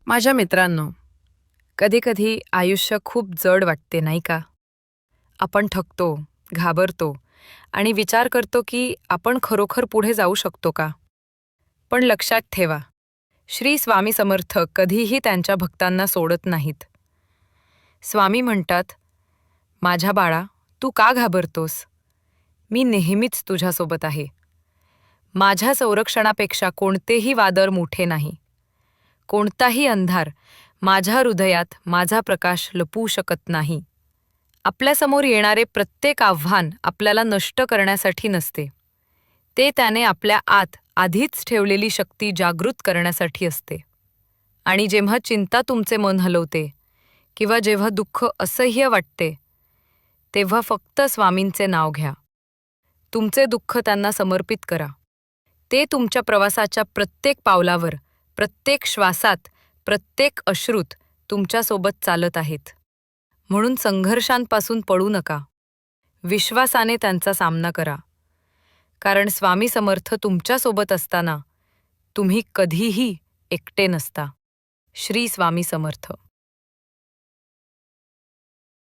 माझ्या मित्रांनो, कधीकधी आयुष्य खूप जड वाटते नाही का? आपण थकतो, घाबरतो आणि विचार करतो की आपण खरोखर पुढे जाऊ शकतो का? पण लक्षात ठेवा, श्री स्वामी समर्थ कधीही त्यांच्या भक्तांना सोडत नाहीत. स्वामी म्हणतात, माझ्या बाळा, तू का घाबरतोस? मी नेहमीच तुझ्यासोबत आहे. माझ्या संरक्षणापेक्षा कोणतेही वादळ मोठे नाही. कोणताही अंधार माझ्या हृदयात माझा प्रकाश लपवू शकत नाही. आपल्यासमोर येणारे प्रत्येक आव्हान आपल्याला नष्ट करण्यासाठी नसते. ते त्याने आपल्या आत आधीच ठेवलेली शक्ती जागृत करण्यासाठी असते. आणि जेव्हा चिंता तुमचे मन हलवते किंवा जेव्हा दुःख असह्य वाटते, तेव्हा फक्त स्वामींचे नाव घ्या. तुमचे दुःख त्यांना समर्पित करा. ते तुमच्या प्रवासाच्या प्रत्येक पावलावर, प्रत्येक श्वासात, प्रत्येक अश्रूत तुमच्यासोबत चालत आहेत. म्हणून संघर्षांपासून पळू नका. विश्वासाने त्यांचा सामना करा. कारण स्वामी समर्थ तुमच्यासोबत असताना तुम्ही कधीही एकटे नसता. श्री स्वामी समर्थ.